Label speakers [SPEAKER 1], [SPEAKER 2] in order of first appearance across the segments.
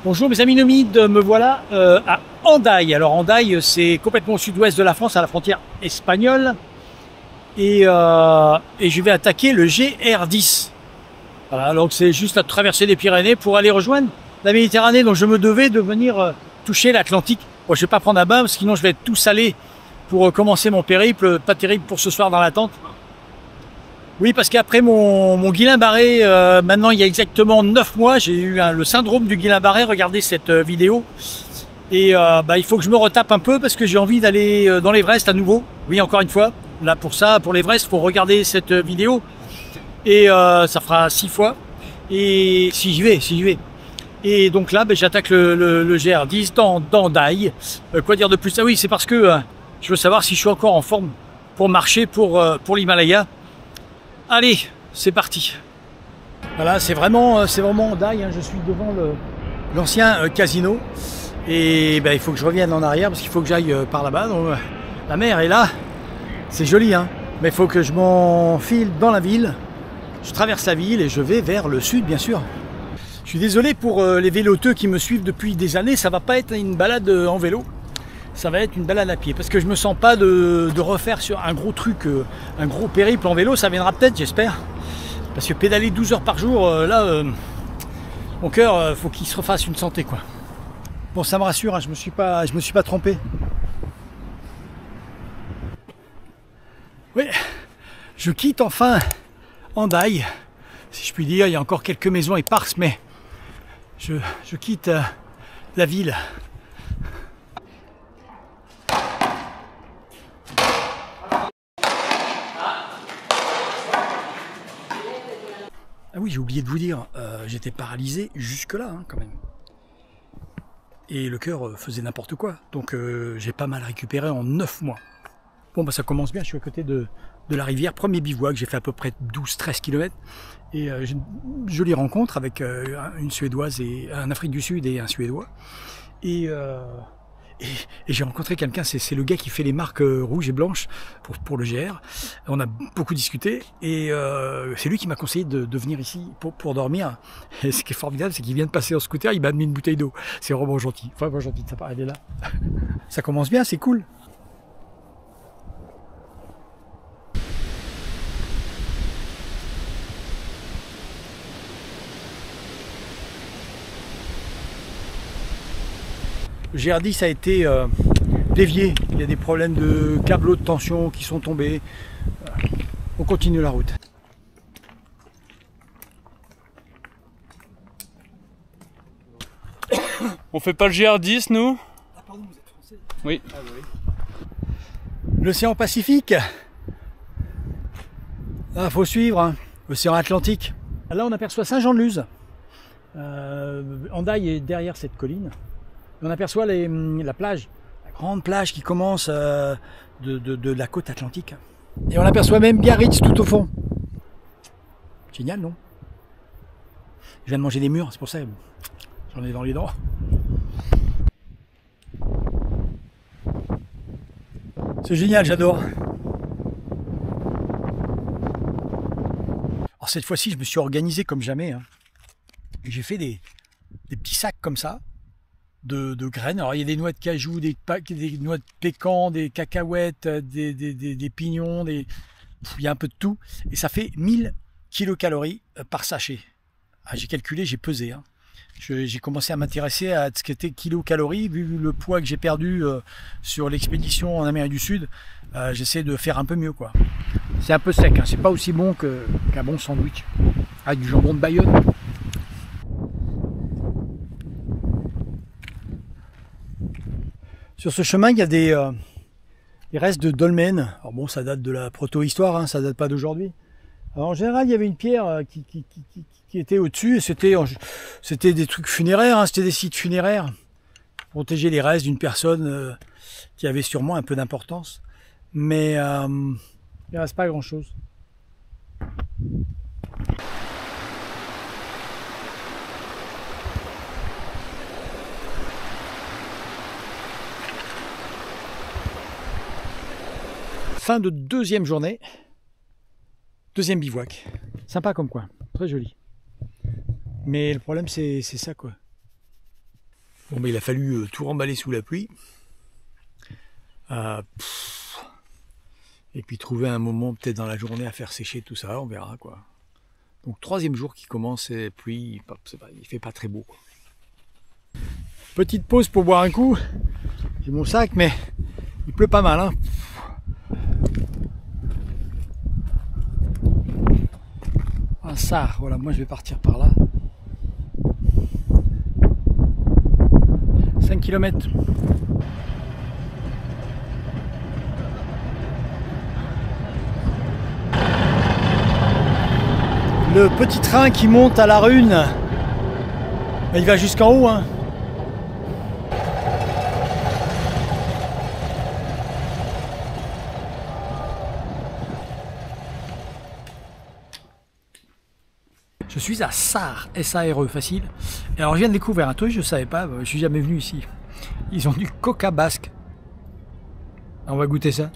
[SPEAKER 1] Bonjour mes amis nomides, me voilà à Hendaye. Alors Hendaye, c'est complètement au sud-ouest de la France, à la frontière espagnole. Et je vais attaquer le GR10. Voilà, donc c'est juste la traversée des Pyrénées pour aller rejoindre la Méditerranée. Donc je me devais de venir toucher l'Atlantique. Bon, je vais pas prendre un bain, parce que sinon je vais être tout salé pour commencer mon périple. Pas terrible pour ce soir dans la tente. Oui, parce qu'après mon Guillain-Barré, maintenant il y a exactement 9 mois, j'ai eu le syndrome du Guillain-Barré. Regardez cette vidéo. Et il faut que je me retape un peu parce que j'ai envie d'aller dans l'Everest à nouveau. Oui, encore une fois. Là, pour ça, pour l'Everest, il faut regarder cette vidéo. Et ça fera 6 fois. Et si j'y vais. Et donc là, j'attaque le GR10 dans Hendaye. Quoi dire de plus? Ah oui, c'est parce que je veux savoir si je suis encore en forme pour marcher pour l'Himalaya. Allez, c'est parti. Voilà, c'est vraiment Hendaye, hein. Je suis devant l'ancien casino. Et il faut que je revienne en arrière parce qu'il faut que j'aille par là-bas. Donc, la mer est là. C'est joli, hein. Mais il faut que je m'enfile dans la ville. Je traverse la ville et je vais vers le sud, bien sûr. Je suis désolé pour les véloteux qui me suivent depuis des années. Ça va pas être une balade en vélo. Ça va être une balade à pied, parce que je me sens pas de refaire sur un gros truc, un gros périple en vélo. Ça viendra peut-être, j'espère, parce que pédaler 12 heures par jour, mon cœur, faut qu'il se refasse une santé, quoi. Bon, ça me rassure, hein, je me suis pas trompé. Oui, je quitte enfin Hendaye, si je puis dire. Il y a encore quelques maisons éparses, mais je quitte la ville. Ah oui, j'ai oublié de vous dire, j'étais paralysé jusque-là, hein, quand même. Et le cœur faisait n'importe quoi. Donc j'ai pas mal récupéré en 9 mois. Bon, ça commence bien, je suis à côté de la rivière. Premier bivouac, j'ai fait à peu près 12-13 km. Et j'ai une jolie rencontre avec une Suédoise, et un Afrique du Sud et un Suédois. Et j'ai rencontré quelqu'un, c'est le gars qui fait les marques rouges et blanches pour le GR. On a beaucoup discuté et c'est lui qui m'a conseillé de venir ici pour dormir. Et ce qui est formidable, c'est qu'il vient de passer en scooter, il m'a amené une bouteille d'eau. C'est vraiment gentil, vraiment gentil de sa part, elle est là. Ça commence bien, c'est cool. Le GR10 a été dévié. Il y a des problèmes de câbles haute tension qui sont tombés. On continue la route.
[SPEAKER 2] On fait pas le GR10 nous?
[SPEAKER 1] Ah pardon, vous êtes français?
[SPEAKER 2] Oui.
[SPEAKER 1] Ah, oui. L'océan Pacifique. Là, faut suivre, hein. Océan Atlantique. Là, on aperçoit Saint-Jean-de-Luz. Hendaye est derrière cette colline. On aperçoit la plage, la grande plage qui commence de la côte atlantique. Et on aperçoit même Biarritz tout au fond. Génial, non? Je viens de manger des murs, c'est pour ça, j'en ai dans les dents. C'est génial, j'adore. Alors cette fois-ci, je me suis organisé comme jamais, hein. J'ai fait des petits sacs comme ça. De graines. Alors il y a des noix de cajou, des noix de pécan, des cacahuètes, des pignons, il y a un peu de tout. Et ça fait 1000 kilocalories par sachet. Ah, j'ai calculé, j'ai pesé, hein. J'ai commencé à m'intéresser à ce qu'était kilocalories. Vu le poids que j'ai perdu sur l'expédition en Amérique du Sud, j'essaie de faire un peu mieux, quoi. C'est un peu sec, hein. C'est pas aussi bon qu'un bon sandwich avec du jambon de Bayonne. Sur ce chemin, il y a des restes de dolmens. Alors bon, ça date de la proto-histoire, hein, ça date pas d'aujourd'hui. Alors en général, il y avait une pierre qui était au-dessus, et c'était des trucs funéraires, hein, c'était des sites funéraires. Protéger les restes d'une personne qui avait sûrement un peu d'importance. Mais il ne reste pas grand-chose. Fin de deuxième journée, deuxième bivouac. Sympa comme coin, très joli. Mais le problème c'est ça, quoi. Bon, mais il a fallu tout remballer sous la pluie. Et puis trouver un moment peut-être dans la journée à faire sécher tout ça, on verra quoi. Donc 3e jour qui commence et puis il fait pas très beau, quoi. Petite pause pour boire un coup. J'ai mon sac mais il pleut pas mal, hein. Un Sarre, voilà, moi je vais partir par là. 5 km. Le petit train qui monte à la Rune, il va jusqu'en haut, hein. Je suis à Sarre, S-A-R-E, facile. Et alors je viens de découvrir un truc, je ne savais pas, je suis jamais venu ici. Ils ont du coca basque. On va goûter ça.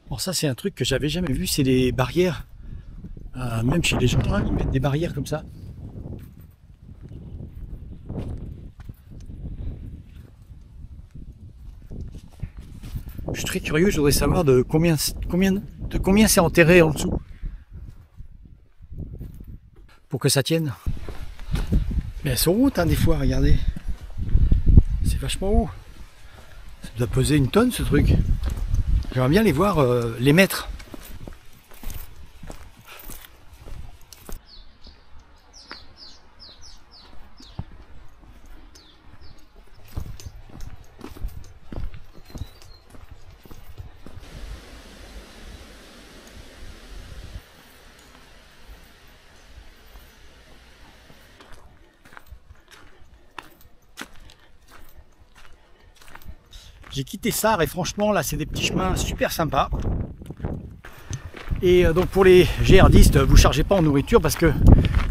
[SPEAKER 1] Bon, ça c'est un truc que j'avais jamais vu, c'est les barrières. Même chez les gens, ils mettent des barrières comme ça. Je suis très curieux, je voudrais savoir de combien c'est enterré en dessous. Pour que ça tienne. Mais elles sont hautes, hein, des fois, regardez. C'est vachement haut. Ça doit peser une tonne ce truc. J'aimerais bien les voir, les mettre. J'ai quitté Sarre et franchement là c'est des petits chemins super sympas. Et donc pour les GR10, vous ne chargez pas en nourriture parce que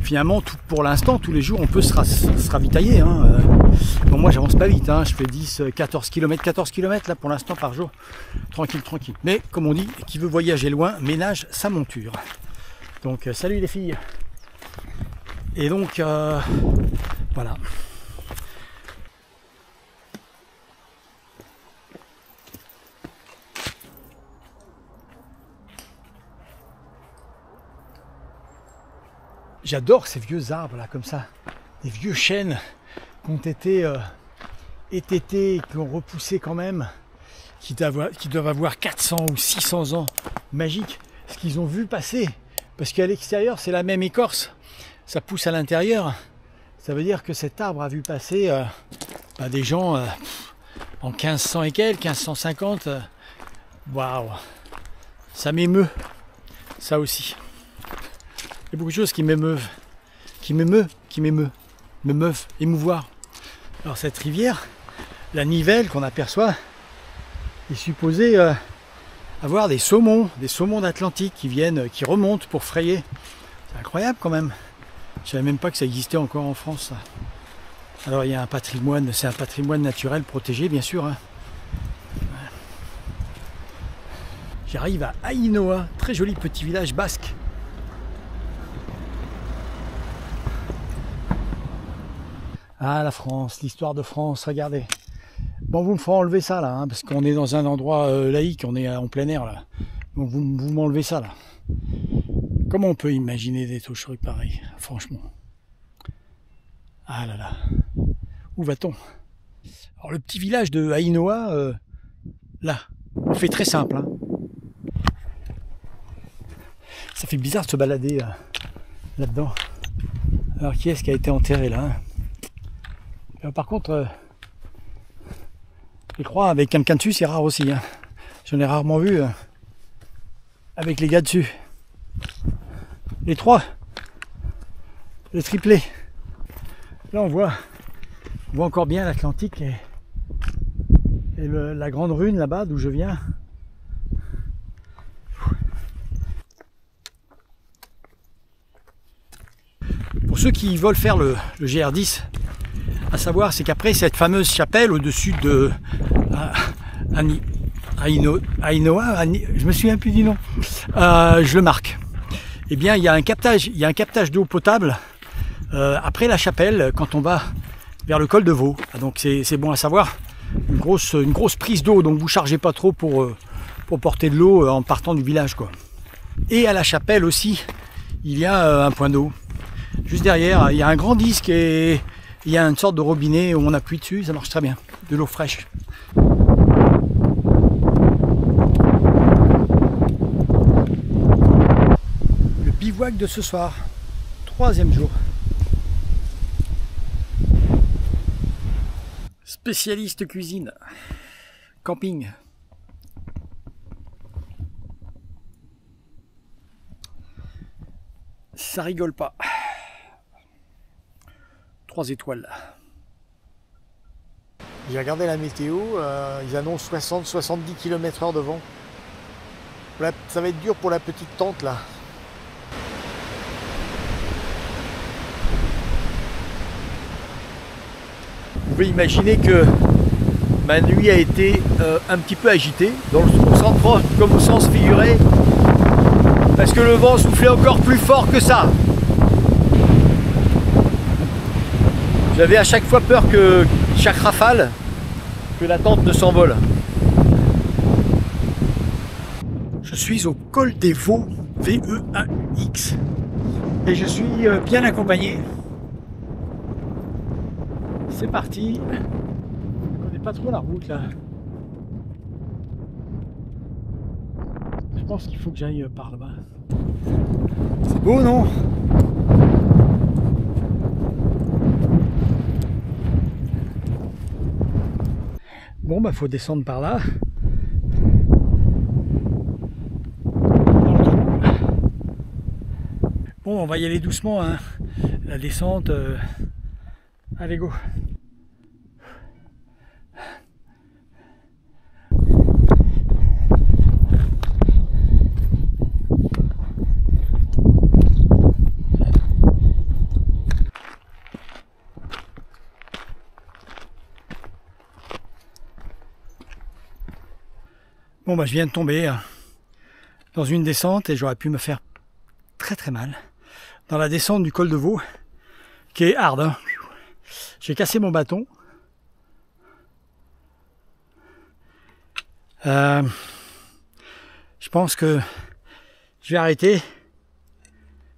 [SPEAKER 1] finalement pour l'instant tous les jours on peut se ravitailler, hein. Bon, moi j'avance pas vite, hein. Je fais 14 km là pour l'instant par jour. Tranquille. Mais comme on dit, qui veut voyager loin ménage sa monture. Donc salut les filles. Et donc voilà. J'adore ces vieux arbres là comme ça, des vieux chênes qui ont été étêtés, qui ont repoussé quand même, qui doivent avoir 400 ou 600 ans. Magique ce qu'ils ont vu passer, parce qu'à l'extérieur c'est la même écorce, ça pousse à l'intérieur, ça veut dire que cet arbre a vu passer des gens en 1500 et quelques, 1550. Waouh, ça m'émeut, ça aussi. Il y a beaucoup de choses qui m'émeuvent, émouvoir. Alors cette rivière, la Nivelle qu'on aperçoit, est supposée avoir des saumons d'Atlantique qui remontent pour frayer. C'est incroyable quand même. Je savais même pas que ça existait encore en France, ça. Alors il y a un patrimoine, c'est un patrimoine naturel protégé bien sûr, hein. J'arrive à Ainhoa, très joli petit village basque. Ah la France, l'histoire de France, regardez. Bon, vous me ferez enlever ça là, hein, parce qu'on est dans un endroit laïque, on est en plein air là. Donc vous m'enlevez ça là. Comment on peut imaginer des trucs pareils, franchement. Ah là là. Où va-t-on? Alors le petit village de Ainhoa, là, on fait très simple, hein. Ça fait bizarre de se balader là-dedans. Alors qui est-ce qui a été enterré là, hein? Alors, par contre, les croix avec quelqu'un dessus, c'est rare aussi, hein. J'en ai rarement vu avec les gars dessus. Les trois, le triplé. Là, on voit encore bien l'Atlantique et la grande rune là-bas d'où je viens. Pour ceux qui veulent faire le GR10, à savoir, c'est qu'après cette fameuse chapelle au-dessus de Ainhoa, je me souviens plus du nom. je le marque. Eh bien, il y a un captage d'eau potable après la chapelle quand on va vers le col de Vaux. Donc c'est bon à savoir. Une grosse prise d'eau, donc vous chargez pas trop pour porter de l'eau en partant du village, quoi. Et à la chapelle aussi, il y a un point d'eau. Juste derrière, il y a un grand disque et il y a une sorte de robinet où on appuie dessus, ça marche très bien. De l'eau fraîche. Le bivouac de ce soir, 3e jour. Spécialiste cuisine, camping. Ça rigole pas. 3 étoiles. J'ai regardé la météo, ils annoncent 60-70 km/h de vent. Ça va être dur pour la petite tente là. Vous pouvez imaginer que ma nuit a été un petit peu agitée, au sens propre comme au sens figuré, parce que le vent soufflait encore plus fort que ça. J'avais à chaque fois peur que chaque rafale, que la tente ne s'envole. Je suis au col des Vaux, V-E-A-U-X, et je suis bien accompagné. C'est parti. Je connais pas trop la route là. Je pense qu'il faut que j'aille par là-bas. C'est beau, non? Bon, bah faut descendre par là. Bon, on va y aller doucement, hein. La descente. Allez, go. Bon, bah je viens de tomber dans une descente et j'aurais pu me faire très mal dans la descente du col de Vaux, qui est hard, hein. J'ai cassé mon bâton. Je pense que je vais arrêter.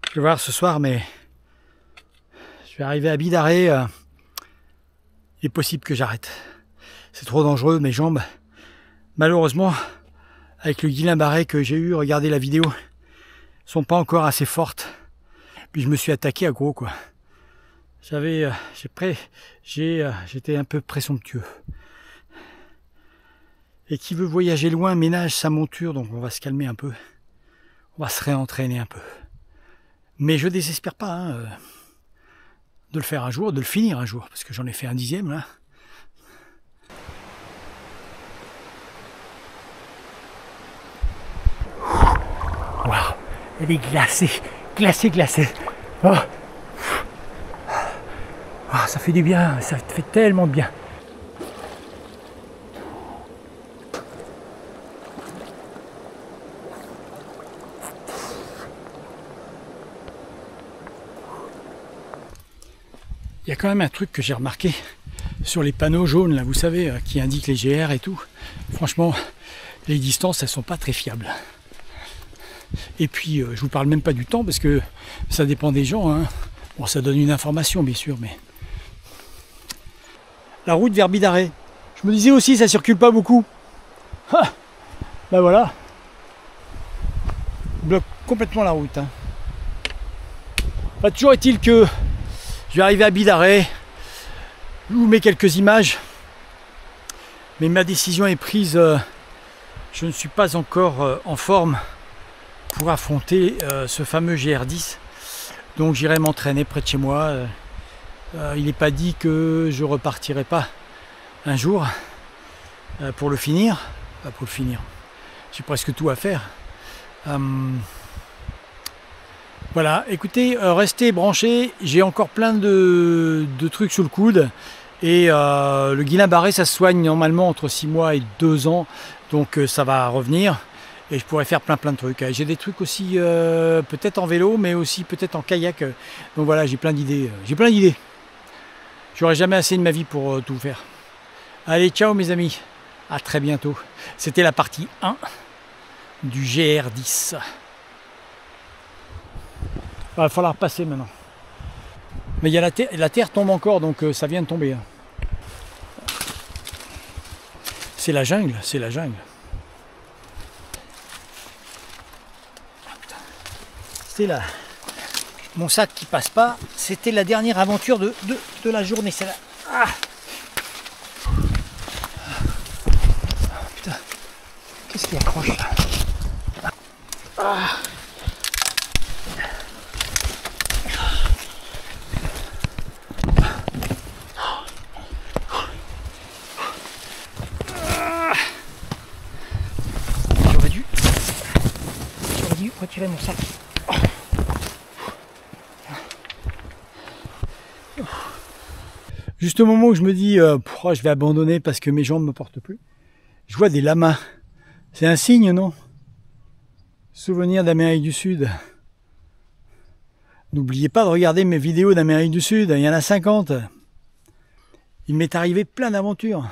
[SPEAKER 1] Je vais voir ce soir, mais je vais arriver à Bidarré. Il est possible que j'arrête. C'est trop dangereux, mes jambes. Malheureusement, avec le guillain-barré que j'ai eu, regardez la vidéo, sont pas encore assez fortes. Puis je me suis attaqué à gros, quoi. J'étais un peu présomptueux. Et qui veut voyager loin ménage sa monture, donc on va se calmer un peu. On va se réentraîner un peu. Mais je désespère pas de le faire un jour, de le finir un jour, parce que j'en ai fait un 10e là. Waouh, elle est glacée. Oh. Oh, ça fait du bien, ça fait tellement de bien. Il y a quand même un truc que j'ai remarqué sur les panneaux jaunes, là, vous savez, qui indiquent les GR et tout. Franchement, les distances, elles sont pas très fiables. Et puis, je vous parle même pas du temps, parce que ça dépend des gens, hein. Bon, ça donne une information, bien sûr, mais... La route vers Bidarré. Je me disais aussi, ça circule pas beaucoup. Ah, ben voilà. Bloque complètement la route. Hein. Enfin, toujours est-il que je vais arriver à Bidarré. Je vous mets quelques images. Mais ma décision est prise. Je ne suis pas encore en forme pour affronter ce fameux GR10. Donc j'irai m'entraîner près de chez moi. Il n'est pas dit que je repartirai pas un jour pour le finir. Pour le finir. J'ai presque tout à faire. Voilà, écoutez, restez branchés. J'ai encore plein de trucs sous le coude. Et le Guillain-Barré, ça se soigne normalement entre 6 mois et 2 ans. Donc ça va revenir. Et je pourrais faire plein de trucs. J'ai des trucs aussi peut-être en vélo, mais aussi peut-être en kayak. Donc voilà, j'ai plein d'idées. J'aurai jamais assez de ma vie pour tout faire. Allez, ciao mes amis. À très bientôt. C'était la partie 1 du GR10. Il va falloir passer maintenant. Mais il y a la terre tombe encore, donc ça vient de tomber. C'est la jungle, c'est la jungle. C'est là. Mon sac qui passe pas. C'était la dernière aventure de la journée. C'est là. Ah putain. Qu'est-ce qui accroche là? Ah. J'aurais dû retirer mon sac. Juste au moment où je me dis je vais abandonner parce que mes jambes ne me portent plus, je vois des lamas. C'est un signe, non? Souvenir d'Amérique du Sud. N'oubliez pas de regarder mes vidéos d'Amérique du Sud, il y en a 50. Il m'est arrivé plein d'aventures.